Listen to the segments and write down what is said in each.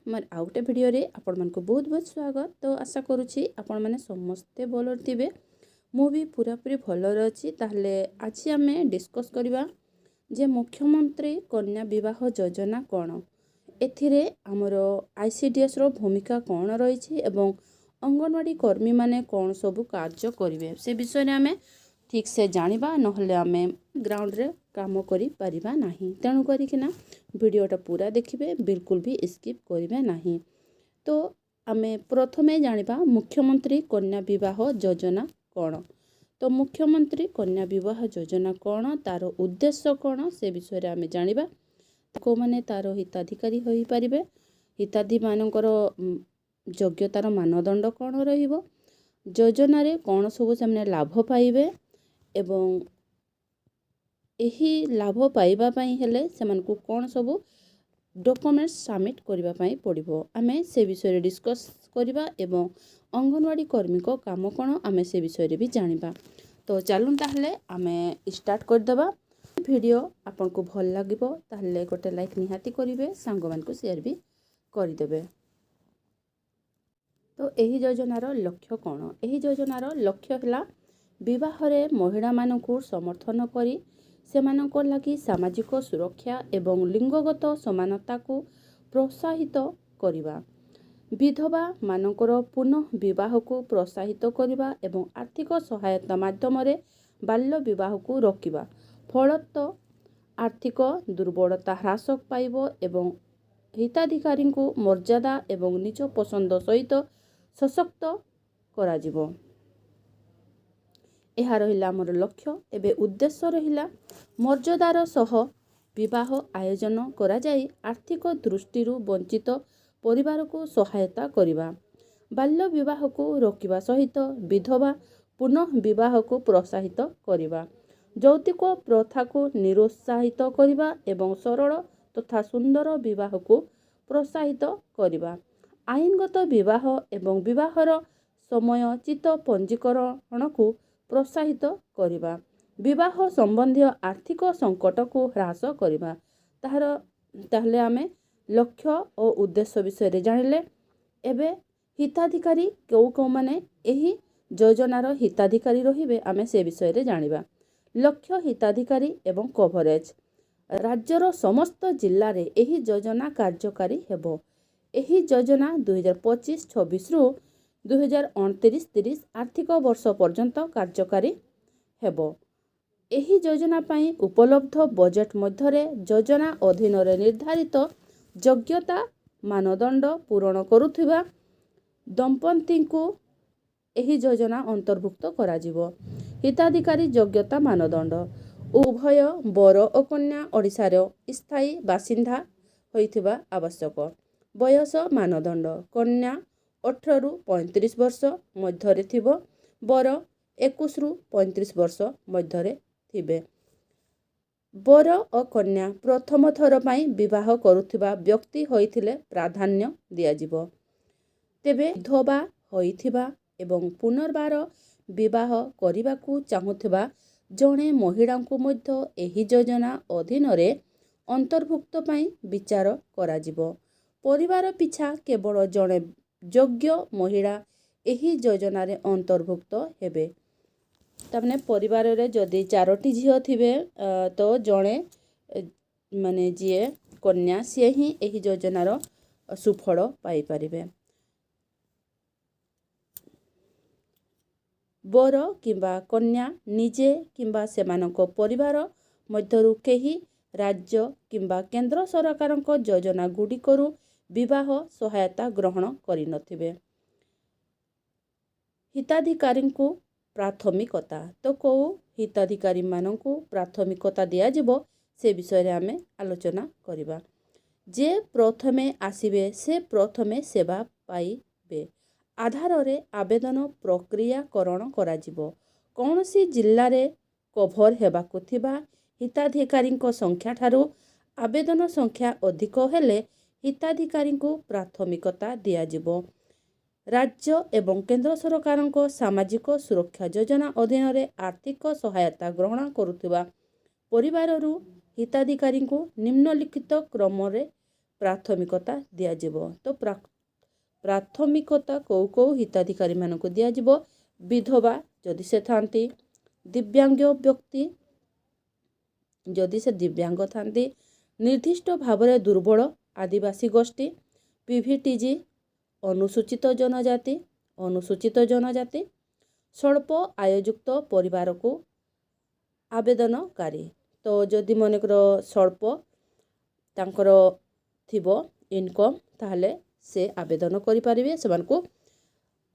मोर आउ गोटे भिडियो आपण मानक बहुत बहुत स्वागत। तो आशा करुँची आपण मैंने समस्ते भल थे मु भी पूरापूरी भलर अच्छी। ताहले आज आम डिस्कस करवा जे मुख्यमंत्री कन्या विवाह योजना कौन, एथिरे आमर आईसीडीएस रो भूमिका कौन रही एवं अंगनवाड़ी कर्मी माने कौन सबू कार्य करेंगे से विषय में आम ठीक से जानिबा, नहले आम ग्राउंड रे काम करि परिबा नाही। तेणु करिकिना वीडियोटा पूरा देखिबे, बिल्कुल भी स्किप करिबे नाही। तो आमे प्रथमे जानिबा मुख्यमंत्री कन्या विवाह योजना कौन। तो मुख्यमंत्री कन्या विवाह योजना कौन, तार उद्देश्य कौन से विषय आमे जानिबा। को माने तार हिताधिकारी होई परिबे, हिताधी मानकर योग्यतार मानदंड कौन रहिबो, योजना रे कौन सब से लाभ पाइबे एवं एही लाभ पाइबा पई हेले सेमानकु कौन सबू डॉक्यूमेंट्स सबमिट करबा पई पड़िबो। आमे से विषय रे डिस्कस करबा एवं अंगनवाड़ी कर्मी को काम कौन आमे से विषय रे भी जानिबा। तो चलून ताहले आमे स्टार्ट कर देबा। वीडियो आपन को भल लागिबो ताहले गोटे लाइक निहाती करिवे, सांग मान को शेयर भी करि देबे। तो एही योजनार लक्ष्य कौन, एही योजनार लक्ष्य हला विवाह रे महिला मानकु समर्थन करी सेमानकर लगी सामाजिक सुरक्षा एवं लिंगगत समानता को प्रोत्साहित करिबा, विधवा मानकर पुनः विवाह को प्रोत्साहित करिबा एवं आर्थिक सहायता माध्यम रे बाल्य विवाह को रोकिबा। फलत आर्थिक दुर्बलता ह्रास पाइबो एवं हिताधिकारी को मर्यादा एवं निज पसंद सहित सशक्त करा जिवो। यह रहिला हमर लक्ष्य। एबे उद्देश्य रहिला मर्यादार सह विवाह आयोजन करा जाई आर्थिक दृष्टि वंचित परिवार को सहायता करिबा, बाल्य विवाह को रोकिबा सहित विधवा पुनः विवाह को प्रोत्साहित करिबा, यौतिक प्रथा को निरुत्साहित करिबा एवं सरल तथा सुंदर विवाह को प्रोत्साहित करिबा, आईनगत विवाह एवं विवाहर समयोचित पंजीकरण को प्रोत्साहित करिबा, विवाह संबंधी आर्थिक संकट को ह्रास करिबा। ताहले आमे लक्ष्य और उद्देश्य विषय जानिले। एबे हिताधिकारी कौ माने एही योजनार हिताधिकारी रहिबे आमे से विषय रे जानिबा। लक्ष्य हिताधिकारी एवं कवरेज राज्यर समस्त जिल्ला रे एही योजना कार्यकारी हेबो। एही योजना 2025-26 रु 2029-30 आर्थिक वर्ष पर्यंत कार्यकारी हेबो। एही योजना पाई उपलब्ध बजेट मध्यरे योजना अधीन रे निर्धारित योग्यता मानदंड पूरण करुथिबा दंपति को एही योजना अंतर्भुक्त करा जिवो। हिताधिकारी योग्यता मानदंड उभय बर और कन्या ओडिशा रे स्थायी बासिंदा होइथिबा आवश्यक। बयस मानदंड कन्या 18 रु 35 वर्ष मध्यरे थिबो, बर 21 रु 35 वर्ष मध्यरे थिबे। बर और कन्या प्रथम थर पाई विवाह करुथिबा व्यक्ति होइथिले प्राधान्य दिया जिवो। तेबे विधवा होइथिबा एवं पुनर्बार विवाह करिबाकू चाहुथिबा जणे महिला को मध्य एही योजना अधीन रे अंतर्भुक्त पाई विचार करा जिवो। परिवार पिछा केवल जणे योग्य महिला एही योजना रे अंतर्भुक्त हेबे। तमने परिवार रे जदि 4टी झियो थिबे तो जणे माने जिए कन्या से ही एही योजनार सुफल पाई परिबे। बर किंबा कन्या निजे किंबा सेमानक परिवार मध्यरु केही राज्य किंबा केंद्र सरकारक योजना गुड़िकरु विवाह सहायता ग्रहण करि नथिबे। हिताधिकारी को प्राथमिकता, तो को हिताधिकारी मानकु प्राथमिकता दिया जिवो से विषय रे आमे आलोचना करिबा। जे प्रथमे आसीबे से प्रथमे सेवा पाइबे आधार रे आवेदन प्रक्रियाकरण करा जिवो। कौनसी जिल्ला रे कभर हेबाकु थिबा हिताधिकारी संख्या ठारू आवेदन संख्या अधिक हेले हिताधिकारी को प्राथमिकता दिया जिवो। राज्य एवं केंद्र सरकार सामाजिक सुरक्षा योजना अधीन रे आर्थिक सहायता ग्रहण करुथिबा परिवाररू हिताधिकारी को निम्नलिखित क्रम रे ପ୍ରାଥମିକତା ଦିଆଯିବ। ତ ପ୍ରାଥମିକତା କେଉଁ ହିତାଧିକାରୀମାନଙ୍କୁ ଦିଆଯିବ? ବିଧବା ଯଦି ସେ ଥାନ୍ତି, ଦିବ୍ୟାଙ୍ଗ ବ୍ୟକ୍ତି ଯଦି ସେ ଦିବ୍ୟାଙ୍ଗ ଥାନ୍ତି, ନିର୍ଦ୍ଦିଷ୍ଟ ଭାବରେ ଦୁର୍ବଳ ଆଦିବାସୀ ଗୋଷ୍ଠୀ, PVTG, ଅନୁସୂଚିତ ଜନଜାତି, ସ୍ୱଳ୍ପ ଆୟଯୁକ୍ତ ପରିବାରକୁ ଆବେଦନକାରୀ। ତ ଯଦି ମନେକର ସ୍ୱଳ୍ପ ତାଙ୍କର ଥିବ ଇନକମ୍, ତାହେଲେ ସେ ଆବେଦନ କରିପାରିବେ। ସେମାନଙ୍କୁ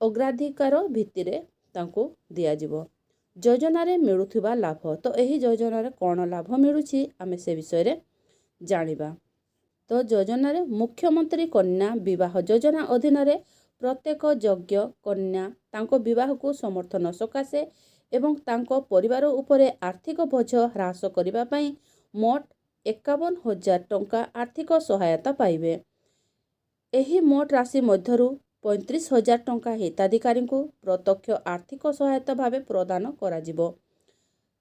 ଅଗ୍ରାଧିକାର ଭିତ୍ତିରେ ତାଙ୍କୁ ଦିଆଯିବ। ଯୋଜନାରେ ମିଳୁଥିବା ଲାଭ। ତ ଏହି ଯୋଜନାରେ କ'ଣ ଲାଭ ମିଳୁଛି ଆମେ ସେ ବିଷୟରେ ଜାଣିବା। ତ ଯୋଜନାରେ ମୁଖ୍ୟମନ୍ତ୍ରୀ କନ୍ୟା ବିବାହ ଯୋଜନା ଅଧୀନରେ ପ୍ରତ୍ୟେକ ଯୋଗ୍ୟ କନ୍ୟା ତାଙ୍କ ବିବାହକୁ ସମର୍ଥନ ସକାଶେ ଏବଂ ତାଙ୍କ ପରିବାର ଉପରେ ଆର୍ଥିକ ବୋଝ ହ୍ରାସ କରିବା ପାଇଁ ମୋଟ 51,000 ଟଙ୍କା ଆର୍ଥିକ ସହାୟତା ପାଇବେ। ଏହି ମୋଟ ରାଶି ମଧ୍ୟରୁ 35,000 ଟଙ୍କା ହିତାଧିକାରୀଙ୍କୁ ପ୍ରତ୍ୟକ୍ଷ ଆର୍ଥିକ ସହାୟତା ଭାବେ ପ୍ରଦାନ କରାଯିବ।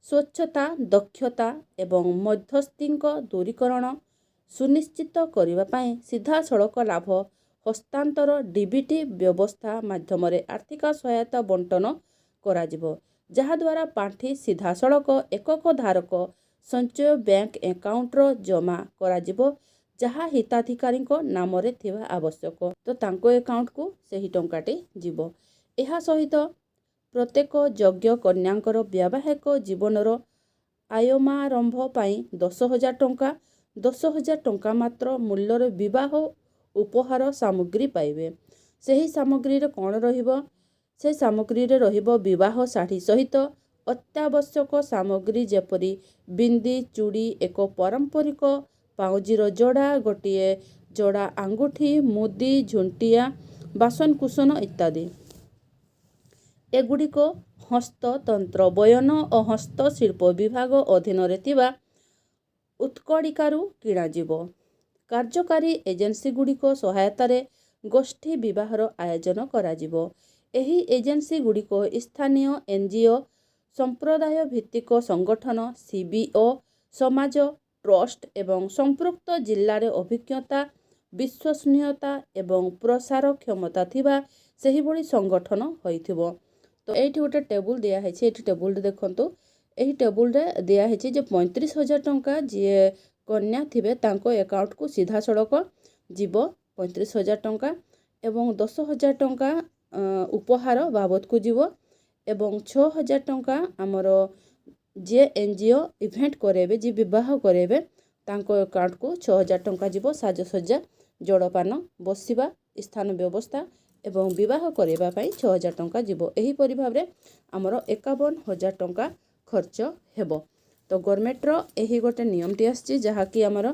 ସ୍ୱଚ୍ଛତା, ଦକ୍ଷତା ଏବଂ ମଧ୍ୟସ୍ଥିଙ୍କ ଦୂରୀକରଣ ସୁନିଶ୍ଚିତ କରିବା ପାଇଁ ସିଧାସଳଖ ଲାଭ ହସ୍ତାନ୍ତର DBT ବ୍ୟବସ୍ଥା ମାଧ୍ୟମରେ ଆର୍ଥିକ ସହାୟତା ବଣ୍ଟନ କରାଯିବ, ଯାହାଦ୍ୱାରା ପାଣ୍ଠି ସିଧାସଳଖ ଏକକ ଧାରକ ସଞ୍ଚୟ ବ୍ୟାଙ୍କ ଆକାଉଣ୍ଟର ଜମା କରାଯିବ, ଯାହା ହିତାଧିକାରୀଙ୍କ ନାମରେ ଥିବା ଆବଶ୍ୟକ। ତ ତାଙ୍କ ଆକାଉଣ୍ଟକୁ ସେହି ଟଙ୍କାଟି ଯିବ। ଏହା ସହିତ ପ୍ରତ୍ୟେକ ଯୋଗ୍ୟ କନ୍ୟାଙ୍କର ବୈବାହିକ ଜୀବନର ଆୟମାରମ୍ଭ ପାଇଁ 10,000 ଟଙ୍କା, 10,000 ଟଙ୍କା ମାତ୍ର ମୂଲ୍ୟର ବିବାହ ଉପହାର ସାମଗ୍ରୀ ପାଇବେ। ସେହି ସାମଗ୍ରୀରେ କ'ଣ ରହିବ? ସେ ସାମଗ୍ରୀରେ ରହିବ ବିବାହ ଶାଢ଼ୀ ସହିତ ଅତ୍ୟାବଶ୍ୟକ ସାମଗ୍ରୀ ଯେପରି ବିନ୍ଦି, ଚୁଡ଼ି, ଏକ ପାରମ୍ପରିକ ପାଉଁଜିର ଯୋଡ଼ା, ଗୋଟିଏ ଯୋଡ଼ା ଆଙ୍ଗୁଠି, ମୁଦି, ଝୁଣ୍ଟିଆ, ବାସନକୁସନ ଇତ୍ୟାଦି। ଏଗୁଡ଼ିକ ହସ୍ତତନ୍ତ୍ର, ବୟନ ଓ ହସ୍ତଶିଳ୍ପ ବିଭାଗ ଅଧୀନରେ ଥିବା ଉତ୍କଳିକାରୁ କିଣାଯିବ। କାର୍ଯ୍ୟକାରୀ ଏଜେନ୍ସିଗୁଡ଼ିକ ସହାୟତାରେ ଗୋଷ୍ଠୀ ବିବାହର ଆୟୋଜନ କରାଯିବ। ଏହି ଏଜେନ୍ସିଗୁଡ଼ିକ ସ୍ଥାନୀୟ NGO, ସମ୍ପ୍ରଦାୟ ଭିତ୍ତିକ ସଂଗଠନ, CBO, ସମାଜ, ଟ୍ରଷ୍ଟ ଏବଂ ସମ୍ପୃକ୍ତ ଜିଲ୍ଲାରେ ଅଭିଜ୍ଞତା, ବିଶ୍ୱସନୀୟତା ଏବଂ ପ୍ରସାର କ୍ଷମତା ଥିବା ସେହିଭଳି ସଂଗଠନ ହୋଇଥିବ। ତ ଏଇଠି ଗୋଟେ ଟେବୁଲ ଦିଆହେଇଛି। ଏଇଠି ଟେବୁଲରେ ଦେଖନ୍ତୁ, ଏହି ଟେବୁଲରେ ଦିଆହେଇଛି ଯେ 35,000 ଟଙ୍କା ଯିଏ କନ୍ୟା ଥିବେ ତାଙ୍କ ଆକାଉଣ୍ଟକୁ ସିଧାସଳଖ ଯିବ 35,000 ଟଙ୍କା ଏବଂ 10,000 ଟଙ୍କା ଉପହାର ବାବଦକୁ ଯିବ ଏବଂ 6,000 ଟଙ୍କା ଆମର ଯିଏ NGO ଇଭେଣ୍ଟ କରାଇବେ, ଯିଏ ବିବାହ କରାଇବେ ତାଙ୍କ ଆକାଉଣ୍ଟକୁ 6,000 ଟଙ୍କା ଯିବ। ସାଜସଜ୍ଜା, ଜଳପାନ, ବସିବା ସ୍ଥାନ ବ୍ୟବସ୍ଥା ଏବଂ ବିବାହ କରାଇବା ପାଇଁ 6,000 ଟଙ୍କା ଯିବ। ଏହିପରି ଭାବରେ ଆମର 51,000 ଟଙ୍କା ଖର୍ଚ୍ଚ ହେବ। ତ ଗଭର୍ଣ୍ଣମେଣ୍ଟର ଏହି ଗୋଟେ ନିୟମଟି ଆସିଛି, ଯାହାକି ଆମର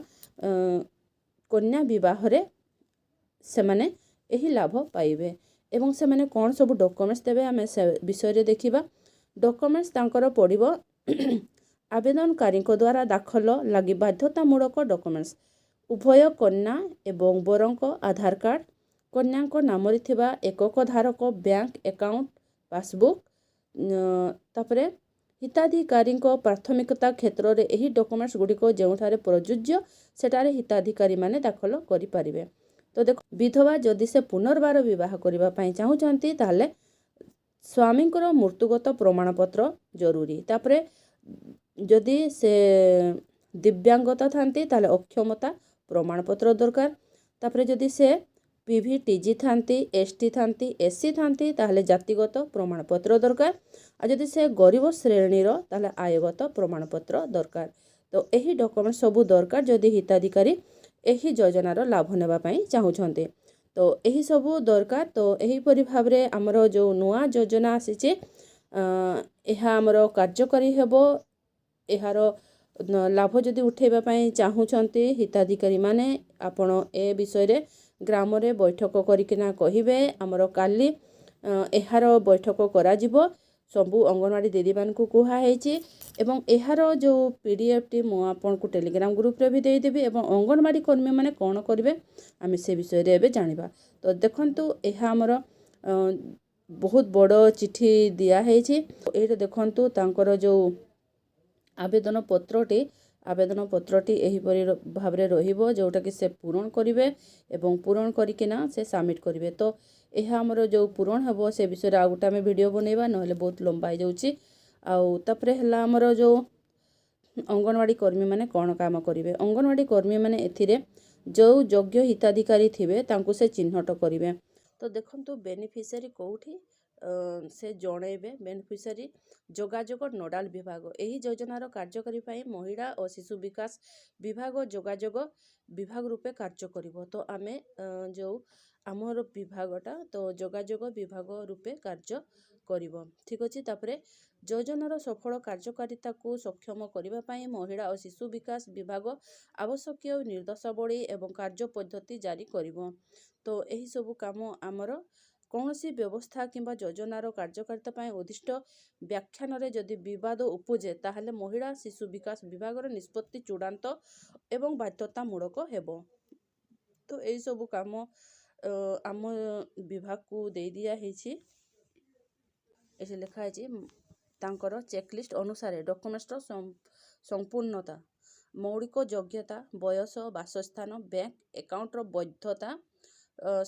କନ୍ୟା ବିବାହରେ ସେମାନେ ଏହି ଲାଭ ପାଇବେ। ଏବଂ ସେମାନେ କ'ଣ ସବୁ ଡକୁମେଣ୍ଟସ୍ ଦେବେ ଆମେ ସେ ବିଷୟରେ ଦେଖିବା। ଡକୁମେଣ୍ଟସ୍ ତାଙ୍କର ପଡ଼ିବ ଆବେଦନକାରୀଙ୍କ ଦ୍ୱାରା ଦାଖଲ ଲାଗି ବାଧ୍ୟତାମୂଳକ ଡକୁମେଣ୍ଟସ୍ ଉଭୟ କନ୍ୟା ଏବଂ ବରଙ୍କ ଆଧାର କାର୍ଡ଼, କନ୍ୟାଙ୍କ ନାମରେ ଥିବା ଏକକ ଧାରକ ବ୍ୟାଙ୍କ ଆକାଉଣ୍ଟ ପାସବୁକ୍। ତାପରେ ହିତାଧିକାରୀଙ୍କ ପ୍ରାଥମିକତା କ୍ଷେତ୍ରରେ ଏହି ଡକୁମେଣ୍ଟସ୍ ଗୁଡ଼ିକ ଯେଉଁଠାରେ ପ୍ରଯୁଜ୍ୟ ସେଠାରେ ହିତାଧିକାରୀମାନେ ଦାଖଲ କରିପାରିବେ। ତ ଦେଖ, ବିଧବା ଯଦି ସେ ପୁନର୍ବାର ବିବାହ କରିବା ପାଇଁ ଚାହୁଁଛନ୍ତି ତାହେଲେ ସ୍ୱାମୀଙ୍କର ମୃତ୍ୟୁଗତ ପ୍ରମାଣପତ୍ର ଜରୁରୀ। ତାପରେ ଯଦି ସେ ଦିବ୍ୟାଙ୍ଗତା ଥାନ୍ତି ତାହେଲେ ଅକ୍ଷମତା ପ୍ରମାଣପତ୍ର ଦରକାର। ତାପରେ ଯଦି ସେ PVTG ଥାନ୍ତି, ST ଥାନ୍ତି, SC ଥାନ୍ତି ତାହେଲେ ଜାତିଗତ ପ୍ରମାଣପତ୍ର ଦରକାର। ଆଉ ଯଦି ସେ ଗରିବ ଶ୍ରେଣୀର ତାହେଲେ ଆୟଗତ ପ୍ରମାଣପତ୍ର ଦରକାର। ତ ଏହି ଡକୁମେଣ୍ଟ ସବୁ ଦରକାର ଯଦି ହିତାଧିକାରୀ ଏହି ଯୋଜନାର ଲାଭ ନେବା ପାଇଁ ଚାହୁଁଛନ୍ତି। ତ ଏହି ସବୁ ଦରକାର। ତ ଏହିପରି ଭାବରେ ଆମର ଯେଉଁ ନୂଆ ଯୋଜନା ଆସିଛି ଏହା ଆମର କାର୍ଯ୍ୟକାରୀ ହେବ। ଏହାର ଲାଭ ଯଦି ଉଠାଇବା ପାଇଁ ଚାହୁଁଛନ୍ତି ହିତାଧିକାରୀମାନେ, ଆପଣ ଏ ବିଷୟରେ ଗ୍ରାମରେ ବୈଠକ କରିକିନା କହିବେ। ଆମର କାଲି ଏହାର ବୈଠକ କରାଯିବ। ସବୁ ଅଙ୍ଗନବାଡ଼ି ଦିଦିମାନଙ୍କୁ କୁହାହେଇଛି ଏବଂ ଏହାର ଯେଉଁ PDFଟି ମୁଁ ଆପଣଙ୍କୁ ଟେଲିଗ୍ରାମ ଗ୍ରୁପରେ ବି ଦେଇଦେବି ଏବଂ ଅଙ୍ଗନବାଡ଼ି କର୍ମୀମାନେ କ'ଣ କରିବେ ଆମେ ସେ ବିଷୟରେ ଏବେ ଜାଣିବା। ତ ଦେଖନ୍ତୁ, ଏହା ଆମର ବହୁତ ବଡ଼ ଚିଠି ଦିଆହେଇଛି। ଏଇଟା ଦେଖନ୍ତୁ ତାଙ୍କର ଯେଉଁ ଆବେଦନ ପତ୍ରଟି ଆବେଦନ ପତ୍ରଟି ଏହିପରି ଭାବରେ ରହିବ, ଯେଉଁଟାକି ସେ ପୂରଣ କରିବେ ଏବଂ ପୂରଣ କରିକିନା ସେ ସବମିଟ୍ କରିବେ। ତ ଏହା ଆମର ଯେଉଁ ପୂରଣ ହେବ ସେ ବିଷୟରେ ଆଉ ଗୋଟେ ଆମେ ଭିଡ଼ିଓ ବନେଇବା, ନହେଲେ ବହୁତ ଲମ୍ବା ହେଇଯାଉଛି। ଆଉ ତାପରେ ହେଲା ଆମର ଯେଉଁ ଅଙ୍ଗନବାଡ଼ି କର୍ମୀମାନେ କ'ଣ କାମ କରିବେ। ଅଙ୍ଗନବାଡ଼ି କର୍ମୀମାନେ ଏଥିରେ ଯେଉଁ ଯୋଗ୍ୟ ହିତାଧିକାରୀ ଥିବେ ତାଙ୍କୁ ସେ ଚିହ୍ନଟ କରିବେ। ତ ଦେଖନ୍ତୁ ବେନିଫିସିଆରୀ କେଉଁଠି ସେ ଜଣେଇବେ। ବେନିଫିସିଆରୀ ଯୋଗାଯୋଗ ନୋଡାଲ ବିଭାଗ ଏହି ଯୋଜନାର କାର୍ଯ୍ୟକାରୀ ପାଇଁ ମହିଳା ଓ ଶିଶୁ ବିକାଶ ବିଭାଗ ଯୋଗାଯୋଗ ବିଭାଗ ରୂପେ କାର୍ଯ୍ୟ କରିବ। ତ ଆମେ ଯେଉଁ ଆମର ବିଭାଗଟା ତ ଯୋଗାଯୋଗ ବିଭାଗ ରୂପେ କାର୍ଯ୍ୟ କରିବ। ଠିକ୍ ଅଛି। ତାପରେ ଯୋଜନାର ସଫଳ କାର୍ଯ୍ୟକାରିତାକୁ ସକ୍ଷମ କରିବା ପାଇଁ ମହିଳା ଓ ଶିଶୁ ବିକାଶ ବିଭାଗ ଆବଶ୍ୟକୀୟ ନିର୍ଦ୍ଦେଶାବଳୀ ଏବଂ କାର୍ଯ୍ୟ ପଦ୍ଧତି ଜାରି କରିବ। ତ ଏହିସବୁ କାମ ଆମର କୌଣସି ବ୍ୟବସ୍ଥା କିମ୍ବା ଯୋଜନାର କାର୍ଯ୍ୟକାରିତା ପାଇଁ ଉଦ୍ଦିଷ୍ଟ ବ୍ୟାଖ୍ୟାନରେ ଯଦି ବିବାଦ ଉପୁଜେ ତାହେଲେ ମହିଳା ଶିଶୁ ବିକାଶ ବିଭାଗର ନିଷ୍ପତ୍ତି ଚୂଡ଼ାନ୍ତ ଏବଂ ବାଧ୍ୟତାମୂଳକ ହେବ। ତ ଏହିସବୁ କାମ ଆମ ବିଭାଗକୁ ଦେଇ ଦିଆହେଇଛି। ଏଠି ଲେଖା ହେଇଛି ତାଙ୍କର ଚେକଲିଷ୍ଟ ଅନୁସାରେ ଡକ୍ୟୁମେଣ୍ଟର ସମ୍ପୂର୍ଣ୍ଣତା, ମୌଳିକ ଯୋଗ୍ୟତା, ବୟସ, ବାସସ୍ଥାନ, ବ୍ୟାଙ୍କ ଆକାଉଣ୍ଟର ବୈଧତା,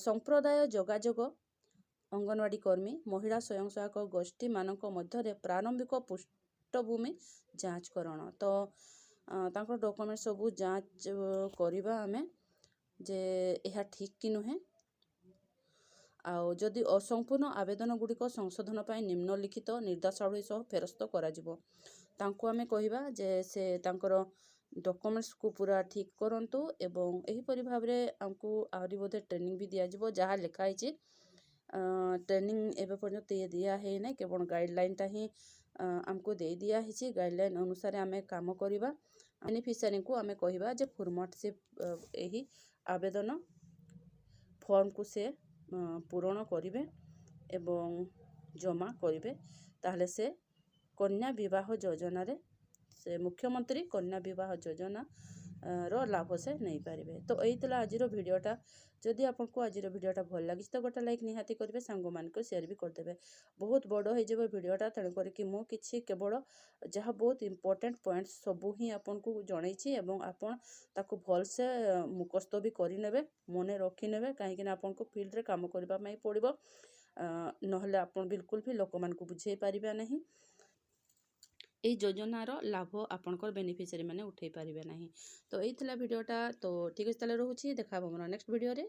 ସମ୍ପ୍ରଦାୟ ଯୋଗାଯୋଗ, ଅଙ୍ଗନବାଡ଼ି କର୍ମୀ, ମହିଳା ସ୍ୱୟଂସହାୟକ ଗୋଷ୍ଠୀମାନଙ୍କ ମଧ୍ୟରେ ପ୍ରାରମ୍ଭିକ ପୃଷ୍ଠଭୂମି ଯାଞ୍ଚକରଣ। ତ ତାଙ୍କର ଡକ୍ୟୁମେଣ୍ଟ ସବୁ ଯାଞ୍ଚ କରିବା ଆମେ ଯେ ଏହା ଠିକ୍ କି ନୁହେଁ। ଆଉ ଯଦି ଅସମ୍ପୂର୍ଣ୍ଣ ଆବେଦନ ଗୁଡ଼ିକ ସଂଶୋଧନ ପାଇଁ ନିମ୍ନଲିଖିତ ନିର୍ଦ୍ଦେଶାବଳୀ ସହ ଫେରସ୍ତ କରାଯିବ। ତାଙ୍କୁ ଆମେ କହିବା ଯେ ସେ ତାଙ୍କର ଡକ୍ୟୁମେଣ୍ଟସକୁ ପୁରା ଠିକ୍ କରନ୍ତୁ ଏବଂ ଏହିପରି ଭାବରେ ଆମକୁ ଆହୁରି ବୋଧେ ଟ୍ରେନିଂ ବି ଦିଆଯିବ। ଯାହା ଲେଖା ହେଇଛି ଟ୍ରେନିଂ ଏବେ ପର୍ଯ୍ୟନ୍ତ ଦିଆ ହେଇନାହିଁ, କେବଳ ଗାଇଡ଼ଲାଇନ୍ଟା ହିଁ ଆମକୁ ଦେଇ ଦିଆହେଇଛି। ଗାଇଡ଼ଲାଇନ୍ ଅନୁସାରେ ଆମେ କାମ କରିବା। ବେନିଫିସିଆରୀଙ୍କୁ ଆମେ କହିବା ଯେ ଫର୍ମାଟ୍ ସେ ଏହି ଆବେଦନ ଫର୍ମକୁ ସେ ପୂରଣ କରିବେ ଏବଂ ଜମା କରିବେ। ତାହେଲେ ସେ କନ୍ୟା ବିବାହ ଯୋଜନାରେ ସେ ମୁଖ୍ୟମନ୍ତ୍ରୀ କନ୍ୟା ବିବାହ ଯୋଜନା ର ଲାଭ ସେ ନେଇପାରିବେ। ତ ଏଇ ଥିଲା ଆଜିର ଭିଡ଼ିଓଟା। ଯଦି ଆପଣଙ୍କୁ ଆଜିର ଭିଡ଼ିଓଟା ଭଲ ଲାଗିଛି ତ ଗୋଟେ ଲାଇକ୍ ନିହାତି କରିବେ, ସାଙ୍ଗମାନଙ୍କୁ ସେୟାର ବି କରିଦେବେ। ବହୁତ ବଡ଼ ହେଇଯିବ ଭିଡ଼ିଓଟା, ତେଣୁ କରିକି ମୁଁ କିଛି କେବଳ ଯାହା ବହୁତ ଇମ୍ପୋର୍ଟାଣ୍ଟ ପଏଣ୍ଟସ୍ ସବୁ ହିଁ ଆପଣଙ୍କୁ ଜଣେଇଛି ଏବଂ ଆପଣ ତାକୁ ଭଲସେ ମୁଖସ୍ଥ ବି କରିନେବେ, ମନେ ରଖିନେବେ, କାହିଁକିନା ଆପଣଙ୍କୁ ଫିଲ୍ଡରେ କାମ କରିବା ପାଇଁ ପଡ଼ିବ। ନହେଲେ ଆପଣ ବିଲକୁଲ ବି ଲୋକମାନଙ୍କୁ ବୁଝେଇ ପାରିବେ ନାହିଁ। এই ଯୋଜନାର ଲାଭ ଆପଣଙ୍କର ବେନିଫିସିଆରୀ ମାନେ ଉଠେଇ ପାରିବେ ନାହିଁ। ତ ଏଇ ଥିଲା ଭିଡ଼ିଓଟା। ତ ଠିକ୍ ଅଛି, ତାହେଲେ ରହୁଛି। ଦେଖା ହେବ ଆମର ନେକ୍ସଟ ଭିଡ଼ିଓରେ।